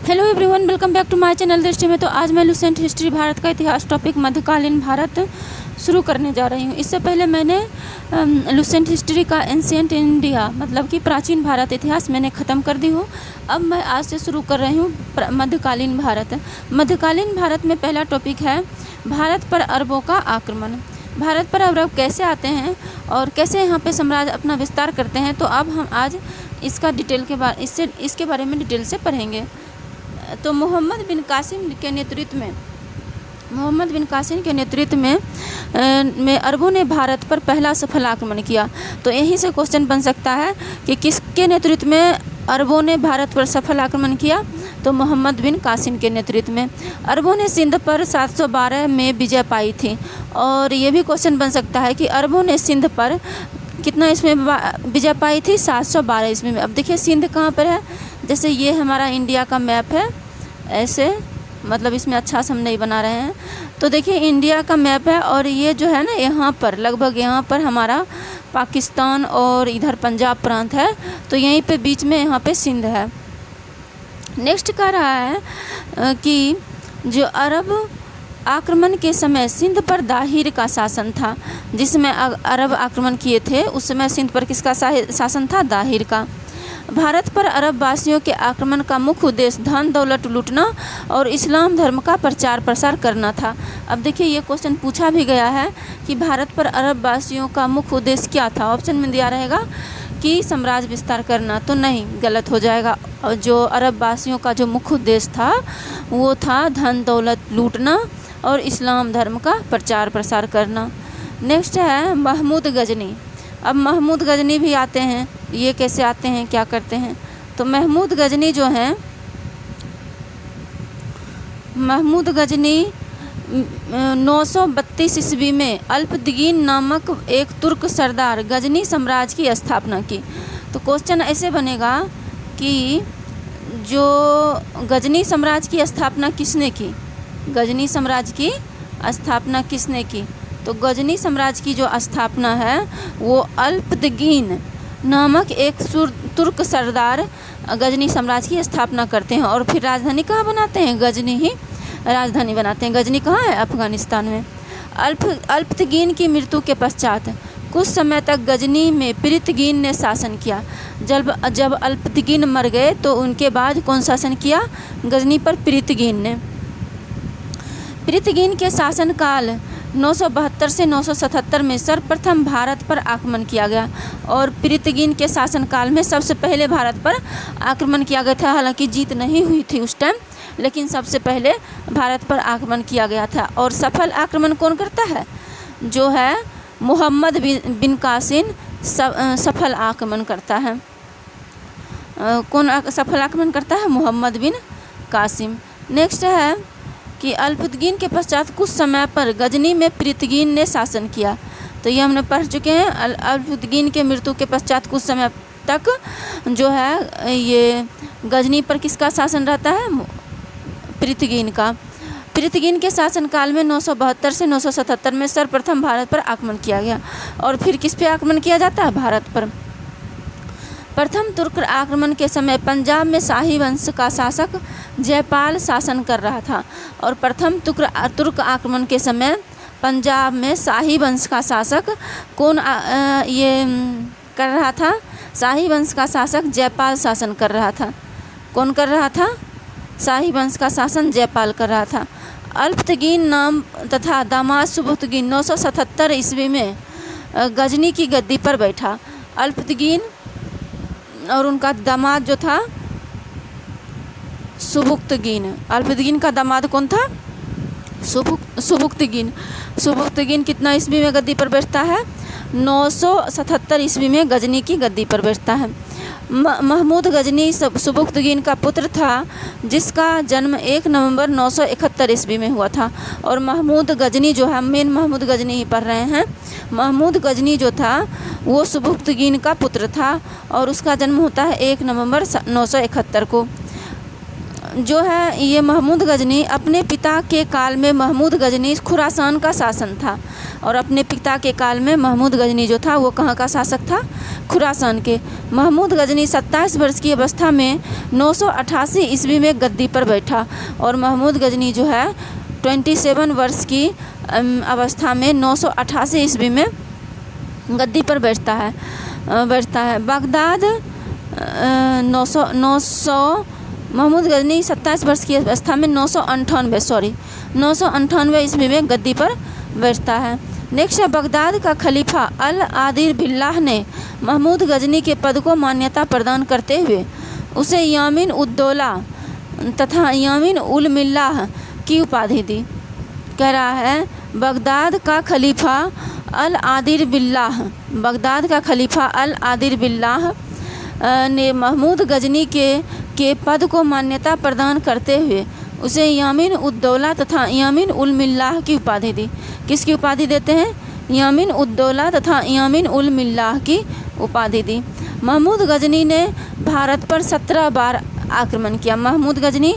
Hello everyone, welcome back to my channel Drishti में। तो आज मैं लुसेंट हिस्ट्री भारत का इतिहास टॉपिक मध्यकालीन भारत शुरू करने जा रही हूँ। इससे पहले मैंने लुसेंट हिस्ट्री का एंशिएंट इंडिया मतलब कि प्राचीन भारत इतिहास मैंने ख़त्म कर दी हूँ। अब मैं आज से शुरू कर रही हूँ मध्यकालीन भारत। मध्यकालीन भारत में पहला टॉपिक है भारत पर अरबों का आक्रमण। भारत पर अरब कैसे आते हैं और कैसे यहाँ पे साम्राज्य अपना विस्तार करते हैं, तो अब हम आज इसका डिटेल के इसके बारे में डिटेल से पढ़ेंगे। तो मोहम्मद बिन कासिम के नेतृत्व में अरबों ने भारत पर पहला सफल आक्रमण किया। तो यहीं से क्वेश्चन बन सकता है कि किसके नेतृत्व में अरबों ने भारत पर सफल आक्रमण किया। तो मोहम्मद बिन कासिम के नेतृत्व में अरबों ने सिंध पर 712 में विजय पाई थी। और ये भी क्वेश्चन बन सकता है कि अरबों ने सिंध पर कितना इसमें विजय पाई थी, 712 ईस्वी में। अब देखिए सिंध कहाँ पर है, जैसे ये हमारा इंडिया का मैप है, ऐसे मतलब इसमें अच्छा से हम नहीं बना रहे हैं। तो देखिए इंडिया का मैप है और ये जो है ना यहाँ पर लगभग यहाँ पर हमारा पाकिस्तान और इधर पंजाब प्रांत है। तो यहीं पे बीच में यहाँ पे सिंध है। नेक्स्ट कह रहा है कि जो अरब आक्रमण के समय सिंध पर दाहिर का शासन था। जिसमें अरब आक्रमण किए थे उस समय सिंध पर किसका शासन था? दाहिर का। भारत पर अरब वासियों के आक्रमण का मुख्य उद्देश्य धन दौलत लूटना और इस्लाम धर्म का प्रचार प्रसार करना था। अब देखिए ये क्वेश्चन पूछा भी गया है कि भारत पर अरब वासियों का मुख्य उद्देश्य क्या था। ऑप्शन में दिया रहेगा कि साम्राज्य विस्तार करना, तो नहीं, गलत हो जाएगा। और जो अरब वासियों का जो मुख्य उद्देश्य था वो था धन दौलत लूटना और इस्लाम धर्म का प्रचार प्रसार करना। नेक्स्ट है महमूद गजनी। अब महमूद गजनी भी आते हैं, ये कैसे आते हैं, क्या करते हैं? तो महमूद गजनी जो हैं, महमूद गजनी 932 ईस्वी में अल्पदगीन नामक एक तुर्क सरदार गजनी साम्राज्य की स्थापना की। तो क्वेश्चन ऐसे बनेगा कि जो गजनी साम्राज्य की स्थापना किसने की? गजनी साम्राज्य की स्थापना किसने की? तो गजनी साम्राज्य की जो स्थापना है वो अल्पदगीन नामक एक तुर्क सरदार गजनी साम्राज्य की स्थापना करते हैं। और फिर राजधानी कहाँ बनाते हैं? गजनी ही राजधानी बनाते हैं। गजनी कहाँ है? अफगानिस्तान में। अल्पदगीन की मृत्यु के पश्चात कुछ समय तक गजनी में पृथ्वीन ने शासन किया। जब अल्पदगीन मर गए तो उनके बाद कौन शासन किया? गजनी पर पृथ्वीन ने। पृथ्वीन के शासनकाल 972 से 977 में सर्वप्रथम भारत पर आक्रमण किया गया। और पृथ्वीन के शासनकाल में सबसे पहले भारत पर आक्रमण किया गया था। हालांकि जीत नहीं हुई थी उस टाइम, लेकिन सबसे पहले भारत पर आक्रमण किया गया था। और सफल आक्रमण कौन करता है? जो है मोहम्मद बिन कासिम सफल आक्रमण करता है। कौन सफल आक्रमण करता है? मोहम्मद बिन कासिम। नेक्स्ट है कि अल्पदगीन के पश्चात कुछ समय पर गजनी में पृथ्वीन ने शासन किया। तो ये हमने पढ़ चुके हैं। अल्पदगीन के मृत्यु के पश्चात कुछ समय तक जो है ये गजनी पर किसका शासन रहता है? पृथ्वीन का। पृथ्वीन के शासनकाल में 972 से 977 में सर्वप्रथम भारत पर आक्रमण किया गया। और फिर किस पे आक्रमण किया जाता है? भारत पर। प्रथम तुर्क आक्रमण के समय पंजाब में शाही वंश का शासक जयपाल शासन कर रहा था। और प्रथम तुर्क आक्रमण के समय पंजाब में शाही वंश का शासक कौन ये कर रहा था? शाही वंश का शासक जयपाल शासन कर रहा था। कौन कर रहा था? शाही वंश का शासन जयपाल कर रहा था। अल्पदगीन नाम तथा दामाद सुबुक्तगीन 977 ईस्वी में गजनी की गद्दी पर बैठा। अल्पदगीन और उनका दामाद जो था सुबुक्तगीन। अल्पदगीन का दामाद कौन था? सुबुक्तगीन। सुबुक्तगीन कितना ईस्वी में गद्दी पर बैठता है? 977 ईस्वी में गजनी की गद्दी पर बैठता है। महमूद गजनी सुबुक्तगीन का पुत्र था, जिसका जन्म 1 नवंबर 971 ईस्वी में हुआ था। और महमूद गजनी जो है, मेन महमूद गजनी ही पढ़ रहे हैं। महमूद गजनी जो था वो सुबुक्तगीन का पुत्र था और उसका जन्म होता है 1 नवंबर 971 को। जो है ये महमूद गजनी अपने पिता के काल में महमूद गजनी खुरासान का शासन था, और अपने पिता के काल में महमूद गजनी जो था वो कहाँ का शासक था, खुरासान के। महमूद गजनी 27 वर्ष की अवस्था में 988 ईस्वी में गद्दी पर बैठा, और महमूद गजनी जो है 27 वर्ष की अवस्था में 988 ईस्वी में गद्दी पर बैठता है। बगदाद 900 महमूद गजनी 27 वर्ष की अवस्था में 998 ईस्वी में गद्दी पर बैठता है। नेक्स्ट है, बगदाद का खलीफा अल आदिल बिल्लाह ने महमूद गजनी के पद को मान्यता प्रदान करते हुए उसे यामीन उद्दौला तथा यामीन उल मिल्लाह की उपाधि दी। कह रहा है बगदाद का खलीफा अल आदिल बिल्लाह ने महमूद गजनी के पद को मान्यता प्रदान करते हुए उसे यामीन उद्दौला तथा यामीन उल मिल्लाह की उपाधि दी। किसकी उपाधि देते हैं? यामीन उद्दौला तथा यामीन उल मिल्लाह की उपाधि दी। महमूद गजनी ने भारत पर 17 बार आक्रमण किया। महमूद गजनी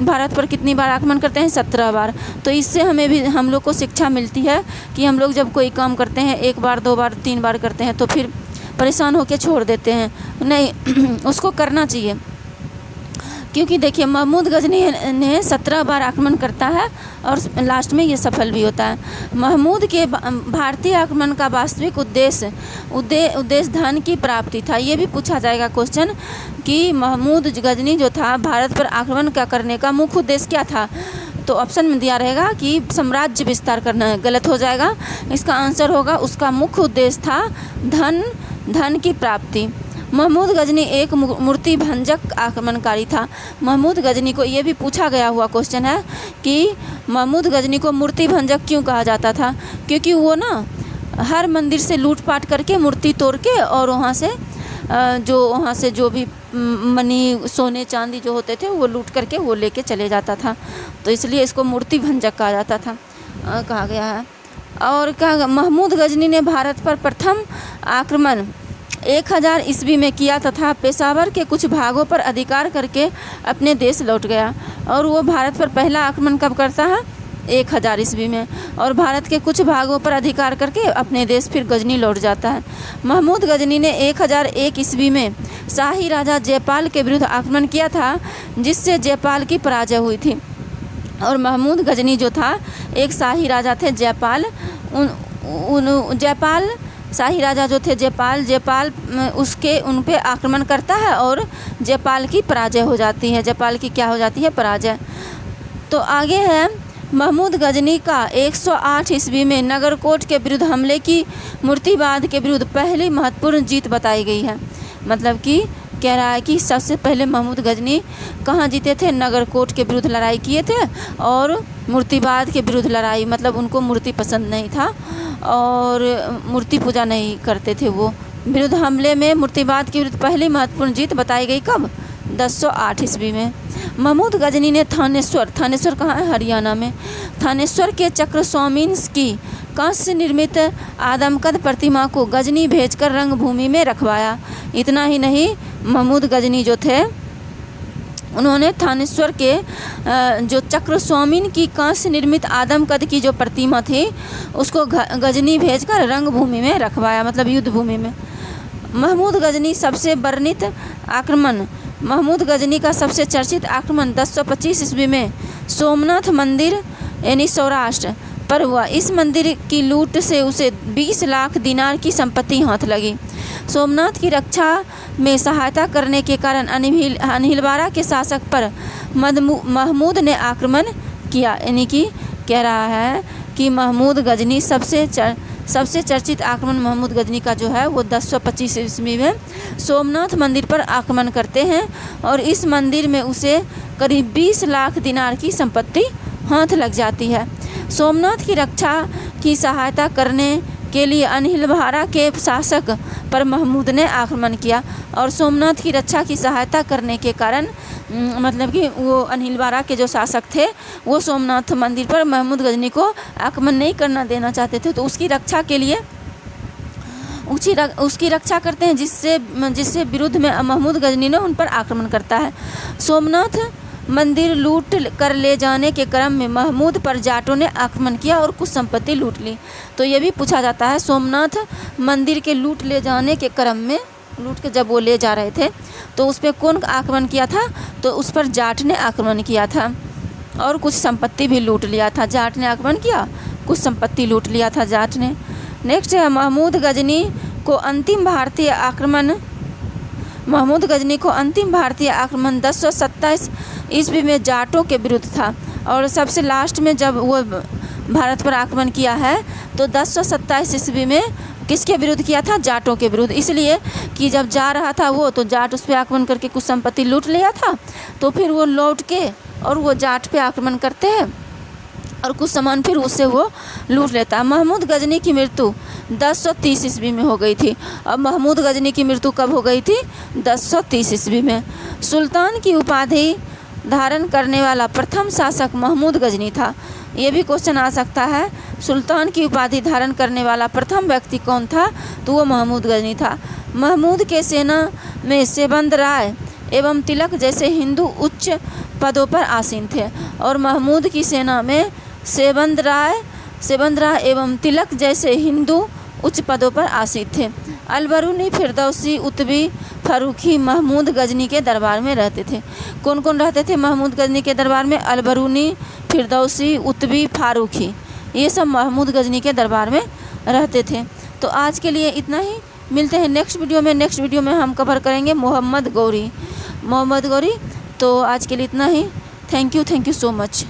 भारत पर कितनी बार आक्रमण करते हैं? 17 बार। तो इससे हमें भी हम लोग को शिक्षा मिलती है कि हम लोग जब कोई काम करते हैं 1 बार 2 बार 3 बार करते हैं तो फिर परेशान होकर छोड़ देते हैं, नहीं उसको करना चाहिए। क्योंकि देखिए महमूद गजनी ने 17 बार आक्रमण करता है और लास्ट में ये सफल भी होता है। महमूद के भारतीय आक्रमण का वास्तविक उद्देश्य धन की प्राप्ति था। ये भी पूछा जाएगा क्वेश्चन कि महमूद गजनी जो था भारत पर आक्रमण करने का मुख्य उद्देश्य क्या था? तो ऑप्शन में दिया रहेगा कि साम्राज्य विस्तार करना है, गलत हो जाएगा। इसका आंसर होगा उसका मुख्य उद्देश्य था धन की प्राप्ति। महमूद गजनी एक मूर्ति भंजक आक्रमणकारी था। महमूद गजनी को ये भी पूछा गया हुआ क्वेश्चन है कि महमूद गजनी को मूर्ति भंजक क्यों कहा जाता था? क्योंकि वो ना हर मंदिर से लूटपाट करके मूर्ति तोड़ के और वहाँ से जो भी मनी सोने चांदी जो होते थे वो लूट करके वो लेके चले जाता था, तो इसलिए इसको मूर्ति भंजक कहा जाता था कहा गया है। और क्या महमूद गजनी ने भारत पर प्रथम आक्रमण 1000 ईस्वी में किया तथा पेशावर के कुछ भागों पर अधिकार करके अपने देश लौट गया। और वो भारत पर पहला आक्रमण कब करता है? 1000 ईस्वी में, और भारत के कुछ भागों पर अधिकार करके अपने देश फिर गजनी लौट जाता है। महमूद गजनी ने 1001 ईस्वी में शाही राजा जयपाल के विरुद्ध आक्रमण किया था, जिससे जयपाल की पराजय हुई थी। और महमूद गजनी जो था एक शाही राजा थे जयपाल, शाही राजा जो थे जयपाल उन पे आक्रमण करता है और जयपाल की पराजय हो जाती है। जयपाल की क्या हो जाती है? पराजय। तो आगे है महमूद गजनी का 108 ईस्वी में नगरकोट के विरुद्ध हमले की मूर्तिवाद के विरुद्ध पहली महत्वपूर्ण जीत बताई गई है। मतलब कि कह रहा है कि सबसे पहले महमूद गजनी कहाँ जीते थे? नगरकोट के विरुद्ध लड़ाई किए थे और मूर्तिवाद के विरुद्ध लड़ाई, मतलब उनको मूर्ति पसंद नहीं था और मूर्ति पूजा नहीं करते थे। वो विरुद्ध हमले में मूर्तिवाद के विरुद्ध पहली महत्वपूर्ण जीत बताई गई कब? 1008 ईस्वी में। महमूद गजनी ने थानेश्वर कहाँ है? हरियाणा में। थानेश्वर के चक्र स्वामीन की कांस्य निर्मित आदमकद प्रतिमा को गजनी भेजकर रंगभूमि में रखवाया। इतना ही नहीं, महमूद गजनी जो थे उन्होंने थानेश्वर के जो चक्र स्वामीन की कांस्य निर्मित आदमकद की जो प्रतिमा थी उसको गजनी भेजकर रंगभूमि में रखवाया, मतलब युद्ध भूमि में। महमूद गजनी सबसे वर्णित आक्रमण महमूद गजनी का सबसे चर्चित आक्रमण 1025 ईस्वी में सोमनाथ मंदिर यानी सौराष्ट्र पर हुआ। इस मंदिर की लूट से उसे 20 लाख दिनार की संपत्ति हाथ लगी। सोमनाथ की रक्षा में सहायता करने के कारण अनिलवारा के शासक पर महमूद ने आक्रमण किया। यानी कि कह रहा है कि महमूद गजनी सबसे चर्चित आक्रमण महमूद गजनी का जो है वो 1025 ईस्वी में सोमनाथ मंदिर पर आक्रमण करते हैं और इस मंदिर में उसे करीब 20 लाख दिनार की संपत्ति हाथ लग जाती है। सोमनाथ की रक्षा की सहायता करने के लिए अनिलवारा के शासक पर महमूद ने आक्रमण किया और सोमनाथ की रक्षा की सहायता करने के कारण मतलब कि वो अनिलवारा के जो शासक थे वो सोमनाथ मंदिर पर महमूद गजनी को आक्रमण नहीं करना देना चाहते थे, तो उसकी रक्षा के लिए उसकी रक्षा करते हैं जिससे विरुद्ध में महमूद गजनी ने उन पर आक्रमण करता है। सोमनाथ मंदिर लूट कर ले जाने के क्रम में महमूद पर जाटों ने आक्रमण किया और कुछ संपत्ति लूट ली। तो ये भी पूछा जाता है, सोमनाथ मंदिर के लूट ले जाने के क्रम में, लूट के जब वो ले जा रहे थे तो उस पर कौन आक्रमण किया था? तो उस पर जाट ने आक्रमण किया था और कुछ संपत्ति भी लूट लिया था। जाट ने आक्रमण किया, कुछ संपत्ति लूट लिया था जाट ने। नेक्स्ट है महमूद गजनी को अंतिम भारतीय आक्रमण 1027 ईस्वी में जाटों के विरुद्ध था और सबसे लास्ट में जब वो भारत पर आक्रमण किया है तो 1027 ईस्वी में किसके विरुद्ध किया था? जाटों के विरुद्ध। इसलिए कि जब जा रहा था वो तो जाट उस पर आक्रमण करके कुछ संपत्ति लूट लिया था, तो फिर वो लौट के और वो जाट पे आक्रमण करते हैं और कुछ सामान फिर उससे वो लूट लेता है। महमूद गजनी की मृत्यु 1030 ईस्वी में हो गई थी। अब महमूद गजनी की मृत्यु कब हो गई थी? 1030 ईस्वी में। सुल्तान की उपाधि धारण करने वाला प्रथम शासक महमूद गजनी था। ये भी क्वेश्चन आ सकता है, सुल्तान की उपाधि धारण करने वाला प्रथम व्यक्ति कौन था? तो वो महमूद गजनी था। महमूद के सेना में सेबंद राय एवं तिलक जैसे हिंदू उच्च पदों पर आसीन थे और महमूद की सेना में सेबंद राय एवं तिलक जैसे हिंदू उच्च पदों पर आसीन थे। अलबरूनी, फिरदौसी, उतबी, फारूकी महमूद गजनी के दरबार में रहते थे। कौन कौन रहते थे महमूद गजनी के दरबार में? अलबरूनी, फिरदौसी, उतबी, फारूकी, ये सब महमूद गजनी के दरबार में रहते थे। तो आज के लिए इतना ही, मिलते हैं नेक्स्ट वीडियो में। नेक्स्ट वीडियो में हम कवर करेंगे मोहम्मद गौरी। तो आज के लिए इतना ही। Thank you so much.